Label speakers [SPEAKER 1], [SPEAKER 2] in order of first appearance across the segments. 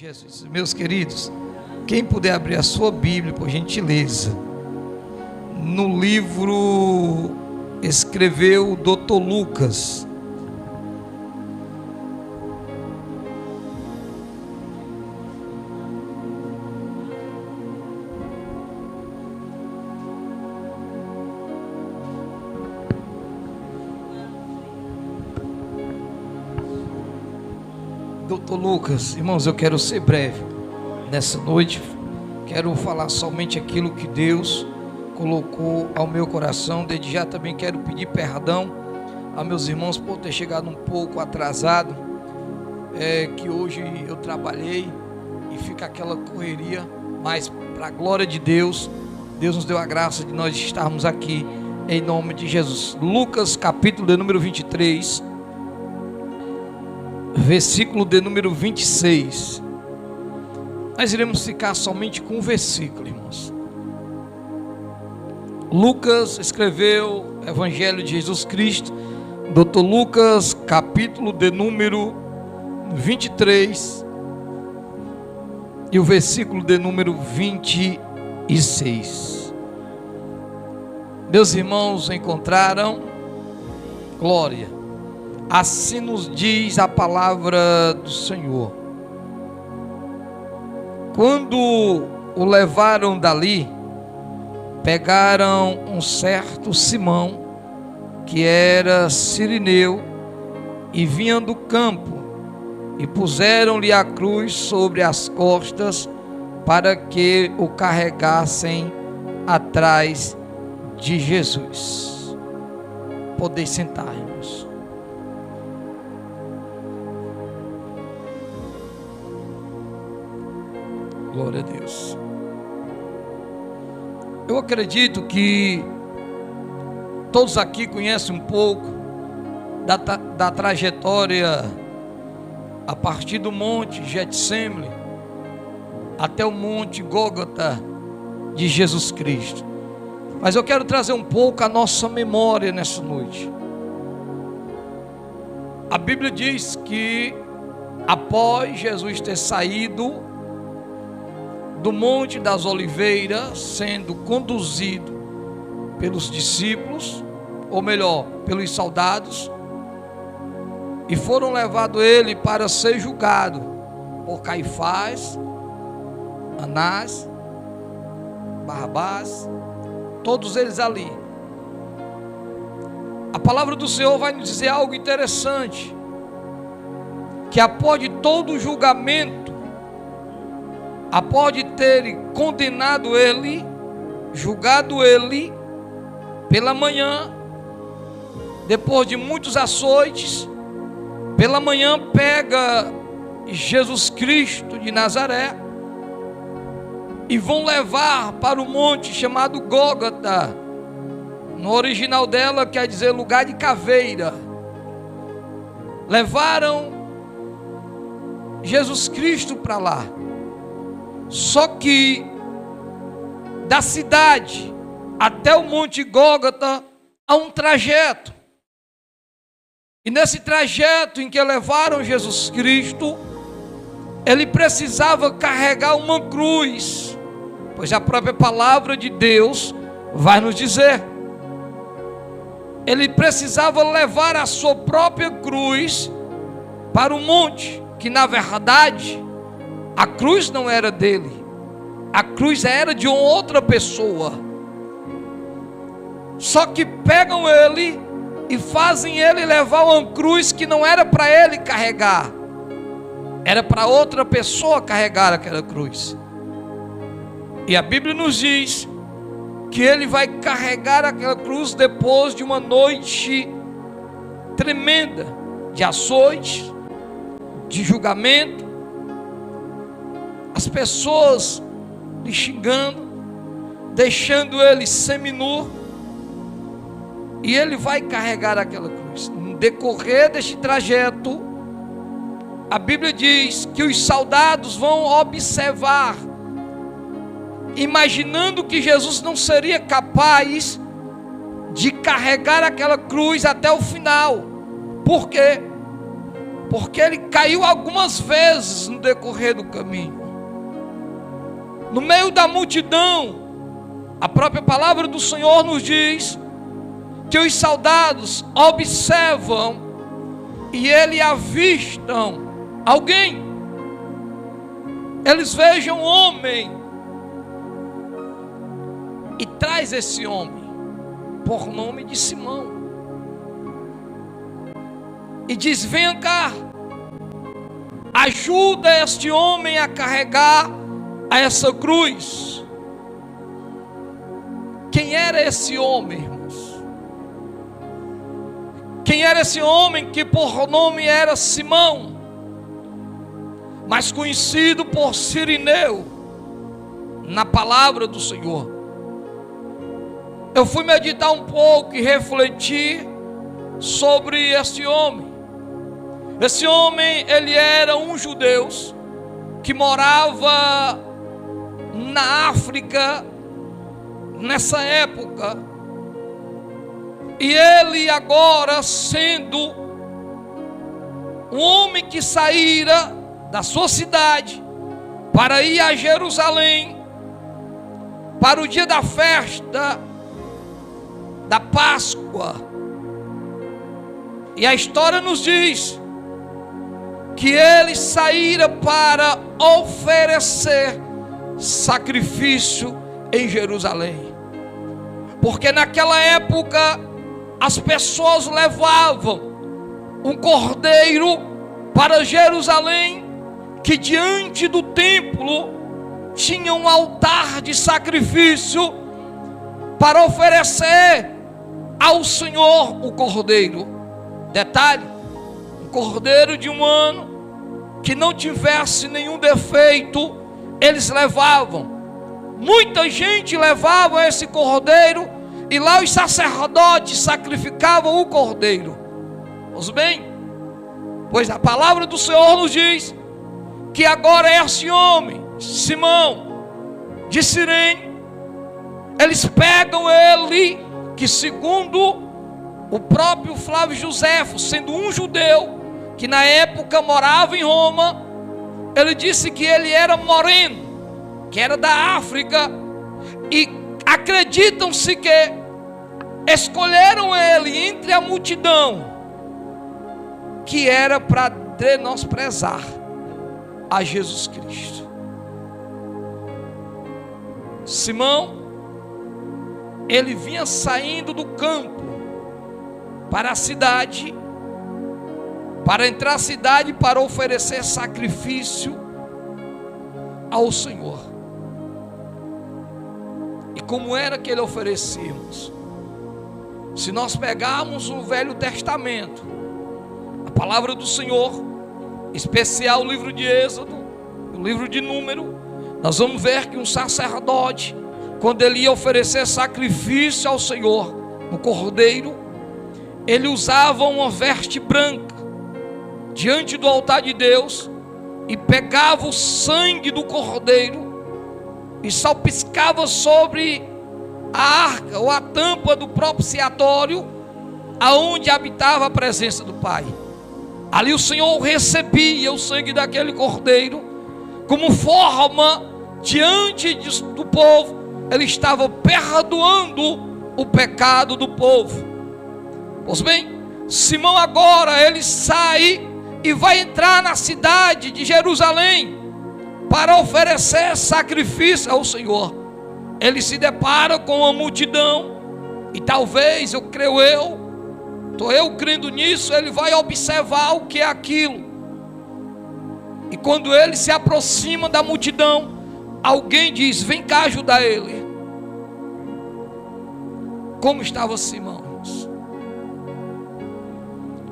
[SPEAKER 1] Jesus. Meus queridos, quem puder abrir a sua Bíblia, por gentileza, no livro escreveu o Dr. Lucas. Dr. Lucas, irmãos, eu quero ser breve nessa noite. Quero falar somente aquilo que Deus colocou ao meu coração. Desde já também quero pedir perdão a meus irmãos por ter chegado um pouco atrasado, que hoje eu trabalhei e fica aquela correria, mas para a glória de Deus, Deus nos deu a graça de nós estarmos aqui em nome de Jesus. Lucas capítulo de número 23, versículo de número 26. Nós iremos ficar somente com um versículo, irmãos. Lucas escreveu o Evangelho de Jesus Cristo, Dr. Lucas, capítulo de número 23, e o versículo de número 26. Meus irmãos encontraram? Glória. Assim nos diz a palavra do Senhor. Quando o levaram dali, pegaram um certo Simão, que era sirineu, e vinha do campo, e puseram-lhe a cruz sobre as costas, para que o carregassem atrás de Jesus. Podeis sentar, irmãos. Glória a Deus. Eu acredito que todos aqui conhecem um pouco da trajetória a partir do monte Getsemane até o monte Gólgota de Jesus Cristo. Mas eu quero trazer um pouco a nossa memória nessa noite. A Bíblia diz que após Jesus ter saído do Monte das Oliveiras, sendo conduzido pelos discípulos, ou melhor, pelos soldados, e foram levados ele para ser julgado por Caifás, Anás, Barrabás, todos eles ali. A palavra do Senhor vai nos dizer algo interessante, que após de todo o julgamento, após de terem condenado ele, julgado ele, pela manhã, depois de muitos açoites, pela manhã pega Jesus Cristo de Nazaré e vão levar para o monte chamado Gólgota. No original dela quer dizer lugar de caveira. Levaram Jesus Cristo para lá. Só que da cidade até o monte Gólgota há um trajeto. E nesse trajeto em que levaram Jesus Cristo, ele precisava carregar uma cruz, pois a própria palavra de Deus vai nos dizer. Ele precisava levar a sua própria cruz para o monte, que na verdade a cruz não era dele, a cruz era de uma outra pessoa. Só que pegam ele e fazem ele levar uma cruz que não era para ele carregar, era para outra pessoa carregar aquela cruz. E a Bíblia nos diz que ele vai carregar aquela cruz depois de uma noite tremenda de açoites, de julgamento, as pessoas lhe xingando, deixando ele seminu, e ele vai carregar aquela cruz. No decorrer deste trajeto, a Bíblia diz que os soldados vão observar, imaginando que Jesus não seria capaz de carregar aquela cruz até o final. Por quê? porque ele caiu algumas vezes no decorrer do caminho. No meio da multidão, a própria palavra do Senhor nos diz que os soldados observam e eles avistam alguém. Eles vejam um homem e traz esse homem por nome de Simão e diz: venha cá, ajuda este homem a carregar a essa cruz. Quem era esse homem, irmãos? Quem era esse homem que por nome era Simão, mas conhecido por Cirineu na palavra do Senhor? Eu fui meditar um pouco e refletir sobre esse homem. Esse homem, ele era um judeu que morava na África nessa época, e ele agora, sendo um homem que saíra da sua cidade para ir a Jerusalém para o dia da festa da Páscoa, e a história nos diz que ele saíra para oferecer sacrifício em Jerusalém, porque naquela época as pessoas levavam um cordeiro para Jerusalém, que diante do templo tinha um altar de sacrifício para oferecer ao Senhor o cordeiro. Detalhe: um cordeiro de um ano que não tivesse nenhum defeito, eles levavam. Muita gente levava esse cordeiro, e lá os sacerdotes sacrificavam o cordeiro. Pois bem, pois a palavra do Senhor nos diz que agora esse homem, Simão de Cirene, eles pegam ele, que segundo o próprio Flávio Joséfo, sendo um judeu que na época morava em Roma, ele disse que ele era moreno, que era da África, e acreditam-se que escolheram ele entre a multidão, que era para menosprezar a Jesus Cristo. Simão, ele vinha saindo do campo para a cidade, para entrar na cidade para oferecer sacrifício ao Senhor. E como era que ele oferecia? Se nós pegarmos o Velho Testamento, a palavra do Senhor, especial o livro de Êxodo, o livro de Número, nós vamos ver que um sacerdote, quando ele ia oferecer sacrifício ao Senhor, no cordeiro, ele usava uma veste branca diante do altar de Deus, e pegava o sangue do cordeiro e salpiscava sobre a arca ou a tampa do propiciatório, aonde habitava a presença do Pai. Ali o Senhor recebia o sangue daquele cordeiro como forma diante do povo. Ele estava perdoando o pecado do povo. Pois bem, Simão agora ele sai e vai entrar na cidade de Jerusalém para oferecer sacrifício ao Senhor. Ele se depara com uma multidão, e talvez, estou eu crendo nisso, ele vai observar o que é aquilo. E quando ele se aproxima da multidão, alguém diz: vem cá ajudar ele. Como estava Simão?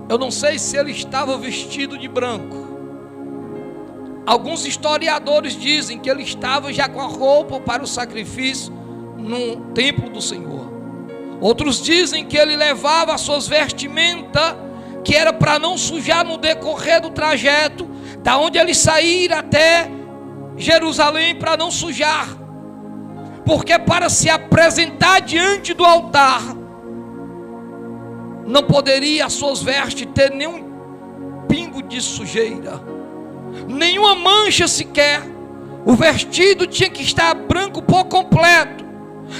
[SPEAKER 1] Eu não sei se ele estava vestido de branco. Alguns historiadores dizem que ele estava já com a roupa para o sacrifício no templo do Senhor. Outros dizem que ele levava as suas vestimentas, que era para não sujar no decorrer do trajeto, da onde ele sair até Jerusalém, para não sujar. Porque para se apresentar diante do altar, não poderia as suas vestes ter pingo de sujeira, nenhuma mancha sequer. O vestido tinha que estar branco por completo.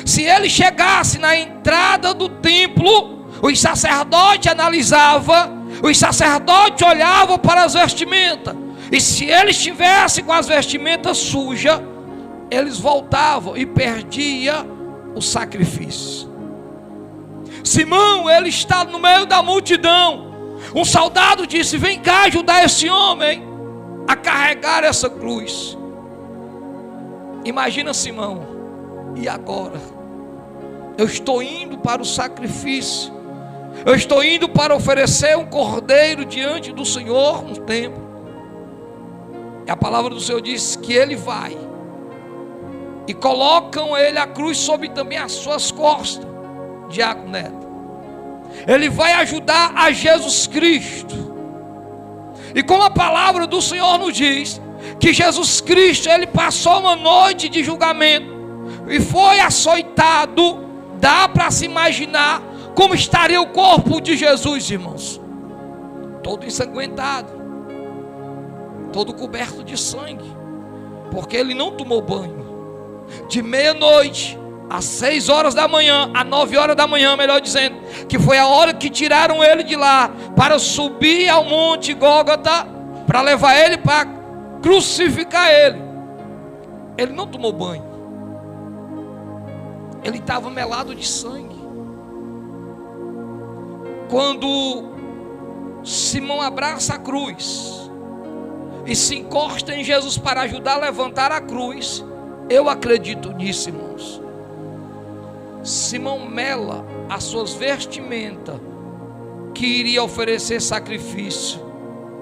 [SPEAKER 1] Se ele chegasse na entrada do templo, os sacerdotes analisavam, os sacerdotes olhavam para as vestimentas, e se ele estivesse com as vestimentas sujas, eles voltavam e perdiam o sacrifício. Simão, ele está no meio da multidão. Um soldado disse: vem cá ajudar esse homem a carregar essa cruz. Imagina Simão: e agora? Eu estou indo para o sacrifício, eu estou indo para oferecer um cordeiro diante do Senhor no templo. E a palavra do Senhor diz que ele vai, e colocam ele a cruz sobre também as suas costas. Diácono Neto, ele vai ajudar a Jesus Cristo. E como a palavra do Senhor nos diz que Jesus Cristo, ele passou uma noite de julgamento e foi açoitado, dá para se imaginar como estaria o corpo de Jesus, irmãos, todo ensanguentado, todo coberto de sangue, porque ele não tomou banho. De meia-noite às 6 horas da manhã, às 9 horas da manhã, melhor dizendo, que foi a hora que tiraram ele de lá para subir ao monte Gólgota, para levar ele para crucificar ele. Ele não tomou banho, ele estava melado de sangue. Quando Simão abraça a cruz e se encosta em Jesus para ajudar a levantar a cruz, eu acredito nisso, irmãos. Simão mela as suas vestimentas, que iria oferecer sacrifício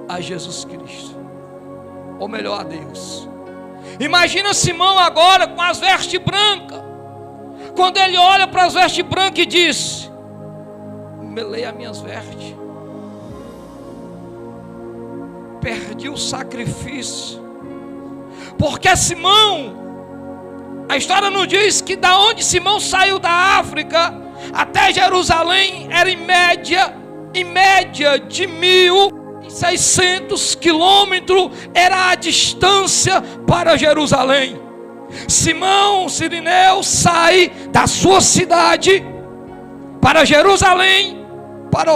[SPEAKER 1] a Jesus Cristo, ou melhor, a Deus. Imagina Simão agora com as vestes brancas. Quando ele olha para as vestes brancas e diz: melei as minhas vestes, perdi o sacrifício. Porque Simão, a história nos diz que da onde Simão saiu da África até Jerusalém era em média de 1.600 quilômetros, era a distância para Jerusalém. Simão Cirineu sai da sua cidade para Jerusalém para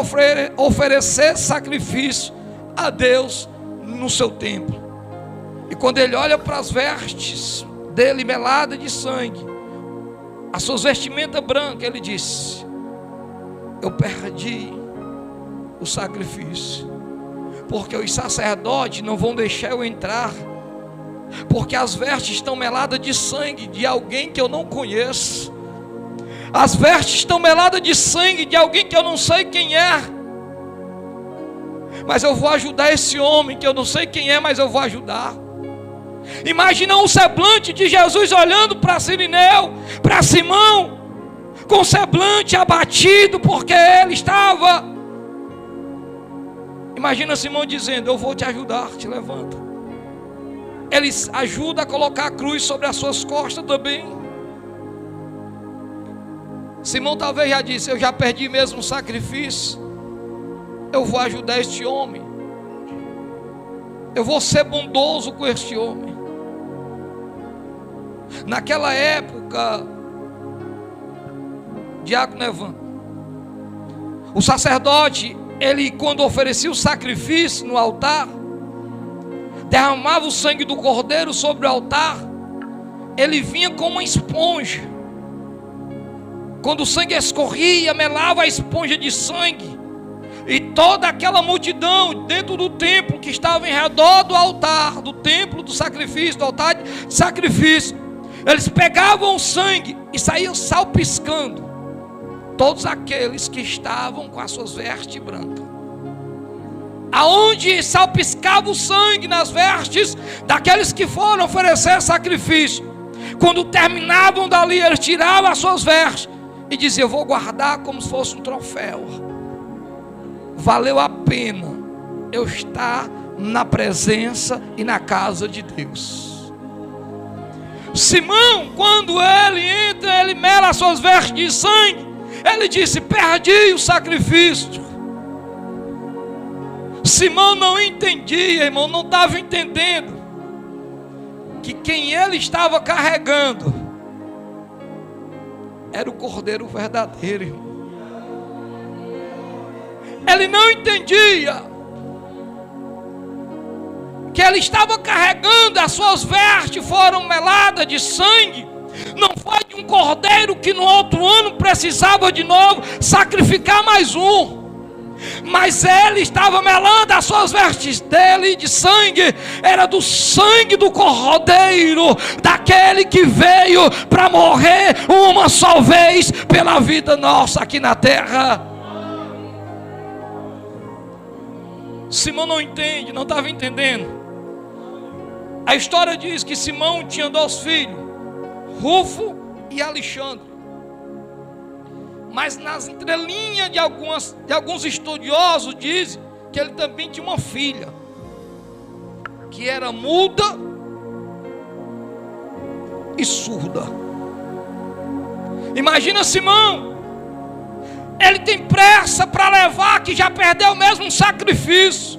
[SPEAKER 1] oferecer sacrifício a Deus no seu templo. E quando ele olha para as vestes dele melada de sangue, as suas vestimentas brancas, ele disse: eu perdi o sacrifício, porque os sacerdotes não vão deixar eu entrar, porque as vestes estão meladas de sangue de alguém que eu não conheço, as vestes estão meladas de sangue de alguém que eu não sei quem é, mas eu vou ajudar esse homem que eu não sei quem é, mas eu vou ajudar. Imagina um semblante de Jesus olhando para Cirineu, para Simão, com o semblante abatido, porque ele estava. Imagina Simão dizendo: eu vou te ajudar, te levanta. Ele ajuda a colocar a cruz sobre as suas costas também. Simão talvez já disse: eu já perdi mesmo o sacrifício, eu vou ajudar este homem, eu vou ser bondoso com este homem. Naquela época, Diácono Evan, o sacerdote, ele quando oferecia o sacrifício no altar, derramava o sangue do cordeiro sobre o altar, ele vinha como uma esponja. Quando o sangue escorria, melava a esponja de sangue, e toda aquela multidão dentro do templo que estava em redor do altar, do templo do sacrifício, do altar de sacrifício, eles pegavam o sangue e saíam salpiscando todos aqueles que estavam com as suas vestes brancas. Aonde salpiscava o sangue nas vestes daqueles que foram oferecer sacrifício, quando terminavam dali, eles tiravam as suas vestes e diziam: eu vou guardar como se fosse um troféu. Valeu a pena eu estar na presença e na casa de Deus. Simão, quando ele entra, ele mela as suas vestes de sangue, ele disse: perdi o sacrifício. Simão não entendia, irmão, não estava entendendo que quem ele estava carregando era o Cordeiro verdadeiro, irmão. Ele não entendia que ele estava carregando, as suas vestes foram meladas de sangue. Não foi de um cordeiro que no outro ano precisava de novo sacrificar mais um, mas ele estava melando as suas vestes dele de sangue. Era do sangue do cordeiro, daquele que veio para morrer uma só vez pela vida nossa aqui na terra. Simão não entende, não estava entendendo. A história diz que Simão tinha 2 filhos, Rufo e Alexandre. Mas nas entrelinhas de alguns estudiosos dizem que ele também tinha uma filha, que era muda e surda. Imagina Simão, ele tem pressa para levar, que já perdeu mesmo um sacrifício.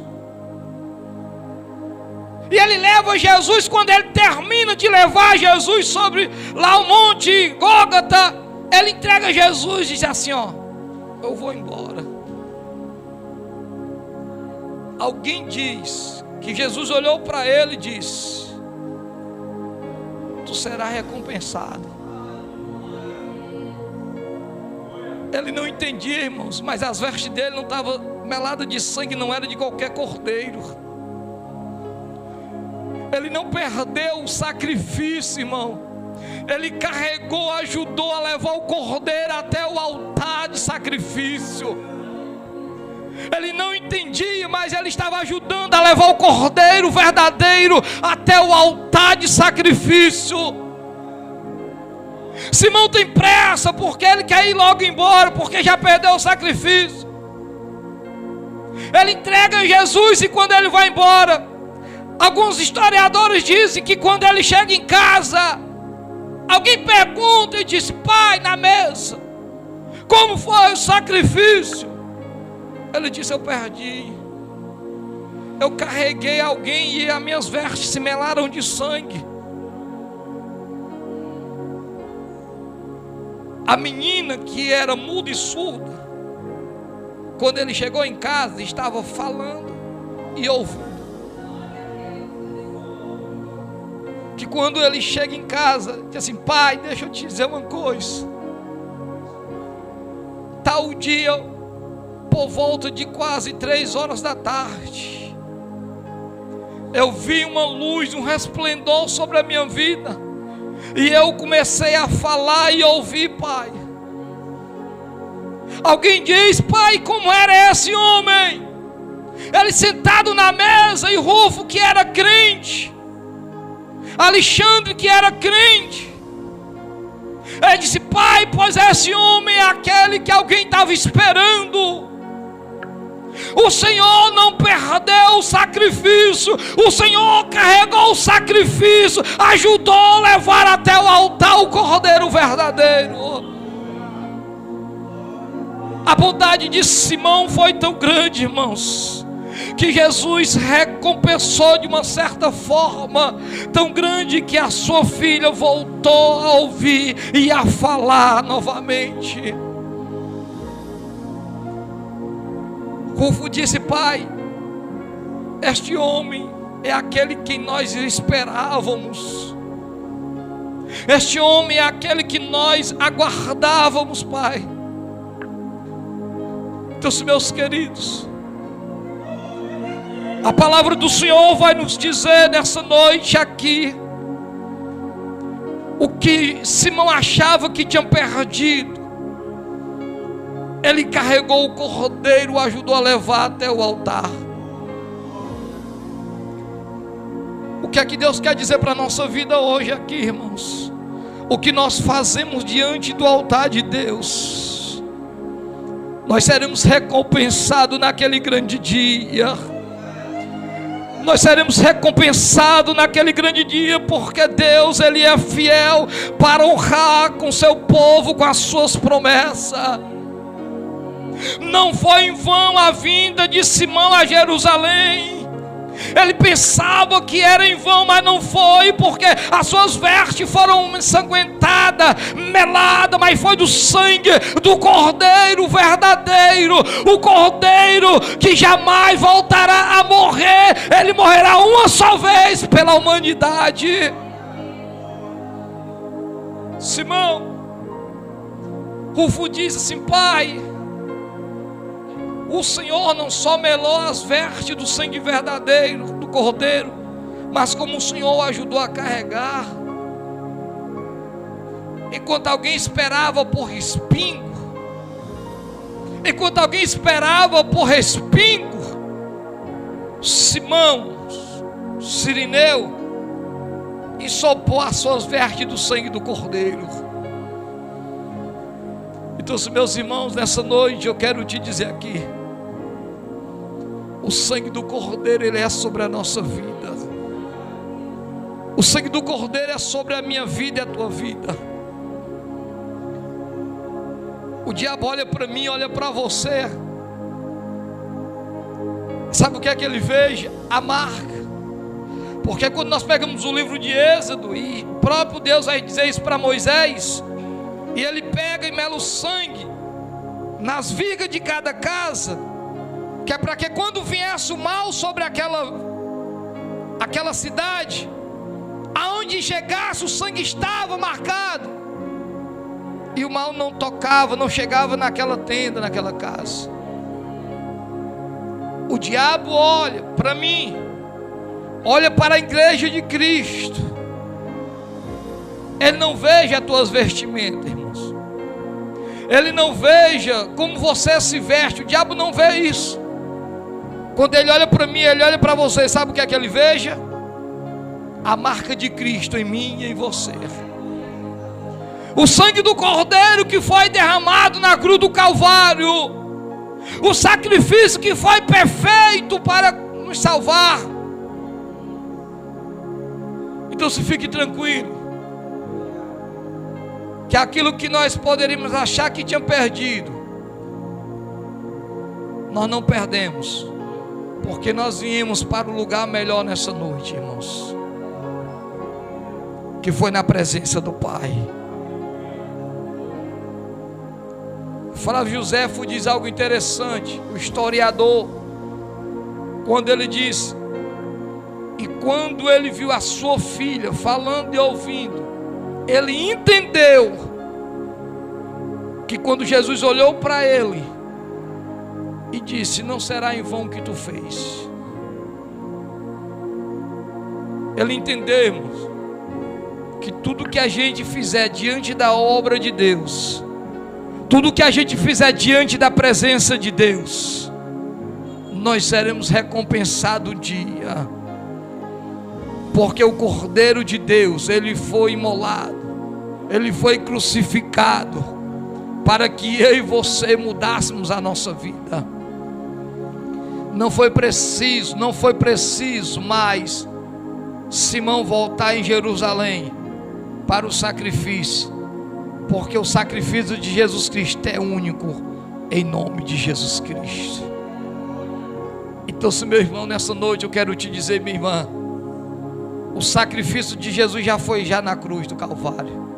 [SPEAKER 1] E ele leva Jesus. Quando ele termina de levar Jesus sobre lá o monte Gólgota, ele entrega Jesus e diz assim: ó, eu vou embora. Alguém diz que Jesus olhou para ele e disse: tu serás recompensado. Ele não entendia, irmãos, mas as vestes dele não estavam meladas de sangue, não era de qualquer cordeiro. Ele não perdeu o sacrifício, irmão. Ele carregou, ajudou a levar o cordeiro até o altar de sacrifício. Ele não entendia, mas ele estava ajudando a levar o cordeiro verdadeiro até o altar de sacrifício. Simão tem pressa porque ele quer ir logo embora, porque já perdeu o sacrifício. Ele entrega Jesus e quando ele vai embora, alguns historiadores dizem que quando ele chega em casa, alguém pergunta e diz: pai, na mesa, como foi o sacrifício? Ele disse: eu perdi. Eu carreguei alguém e as minhas vestes se melaram de sangue. A menina que era muda e surda, quando ele chegou em casa, estava falando e ouvindo. Que quando ele chega em casa, diz assim: pai, deixa eu te dizer uma coisa. Tal dia, por volta de quase 3 horas da tarde, eu vi uma luz, um resplendor sobre a minha vida, e eu comecei a falar e ouvir, pai. Alguém diz: pai, como era esse homem? Ele sentado na mesa, e Rufo, que era crente, Alexandre, que era crente. Ele disse: pai, pois esse homem é aquele que alguém estava esperando. O Senhor não perdeu o sacrifício, o Senhor carregou o sacrifício, ajudou a levar até o altar o cordeiro verdadeiro. A bondade de Simão foi tão grande, irmãos, que Jesus recompensou de uma certa forma tão grande, que a sua filha voltou a ouvir e a falar novamente. Rufo disse: pai, este homem é aquele que nós esperávamos, este homem é aquele que nós aguardávamos, pai. Então, meus queridos, a palavra do Senhor vai nos dizer nessa noite aqui o que Simão achava que tinha perdido. Ele carregou o cordeiro, ajudou a levar até o altar. O que é que Deus quer dizer para a nossa vida hoje aqui, irmãos? O que nós fazemos diante do altar de Deus, nós seremos recompensados naquele grande dia. Nós seremos recompensados naquele grande dia, porque Deus, Ele é fiel para honrar com seu povo, com as suas promessas. Não foi em vão a vinda de Simão a Jerusalém. Ele pensava que era em vão, mas não foi, porque as suas vestes foram ensanguentadas, meladas, mas foi do sangue do Cordeiro verdadeiro, o Cordeiro que jamais voltará a morrer. Ele morrerá uma só vez pela humanidade. Simão, Rufo diz assim: Pai, o Senhor não só melou as vestes do sangue verdadeiro do Cordeiro, mas como o Senhor o ajudou a carregar. Enquanto alguém esperava por respingo, Simão Cirineu ensopou as suas vestes do sangue do Cordeiro. Então, meus irmãos, nessa noite eu quero te dizer aqui: o sangue do Cordeiro, ele é sobre a nossa vida. O sangue do Cordeiro é sobre a minha vida e a tua vida. O diabo olha para mim, olha para você. Sabe o que é que ele veja? A marca. Porque quando nós pegamos o livro de Êxodo, e o próprio Deus vai dizer isso para Moisés, e ele pega e mela o sangue nas vigas de cada casa, que é para que quando viesse o mal sobre aquela cidade, aonde chegasse o sangue estava marcado, e o mal não tocava, não chegava naquela tenda, naquela casa. O diabo olha para mim, olha para a igreja de Cristo, ele não veja as tuas vestimentas, irmãos. Ele não veja como você se veste. O diabo não vê isso. Quando ele olha para mim, ele olha para você, sabe o que é que ele veja? A marca de Cristo em mim e em você. O sangue do Cordeiro que foi derramado na cruz do Calvário. O sacrifício que foi perfeito para nos salvar. Então se fique tranquilo, que aquilo que nós poderíamos achar que tinha perdido, nós não perdemos, porque nós viemos para o lugar melhor nessa noite, irmãos, que foi na presença do Pai. Flávio Joséfo diz algo interessante, o historiador, quando ele diz: e quando ele viu a sua filha falando e ouvindo, ele entendeu que quando Jesus olhou para ele e disse: não será em vão que tu fez. Ele entendeu, irmãos, que tudo que a gente fizer diante da obra de Deus, tudo que a gente fizer diante da presença de Deus, nós seremos recompensados um dia. Porque o Cordeiro de Deus, ele foi imolado, ele foi crucificado, para que eu e você mudássemos a nossa vida. Não foi preciso mais Simão voltar em Jerusalém para o sacrifício, porque o sacrifício de Jesus Cristo é único, em nome de Jesus Cristo. Então, se meu irmão, nessa noite eu quero te dizer, minha irmã, o sacrifício de Jesus já foi na cruz do Calvário.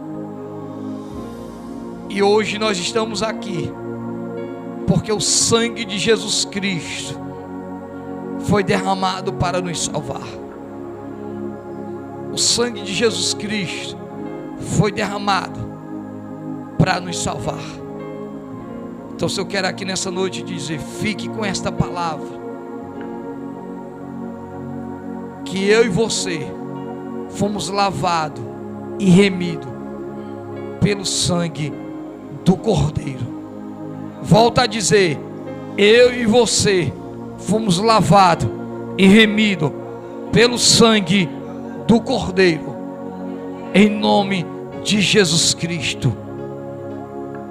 [SPEAKER 1] E hoje nós estamos aqui porque o sangue de Jesus Cristo foi derramado para nos salvar. O sangue de Jesus Cristo foi derramado para nos salvar. Então, se eu quero aqui nessa noite dizer, fique com esta palavra, que eu e você fomos lavados e remidos pelo sangue do Cordeiro. Volto a dizer, eu e você fomos lavados e remidos pelo sangue do Cordeiro, em nome de Jesus Cristo.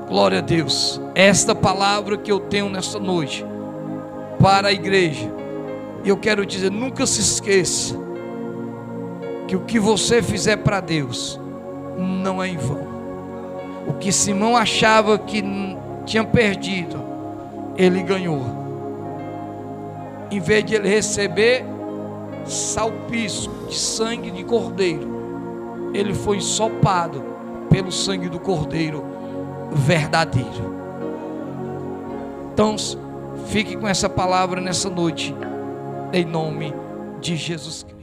[SPEAKER 1] Glória a Deus. Esta palavra que eu tenho nesta noite para a igreja, eu quero dizer, nunca se esqueça que o que você fizer para Deus não é em vão. O que Simão achava que tinha perdido, ele ganhou. Em vez de ele receber salpiço de sangue de cordeiro, ele foi ensopado pelo sangue do cordeiro verdadeiro. Então, fique com essa palavra nessa noite, em nome de Jesus Cristo.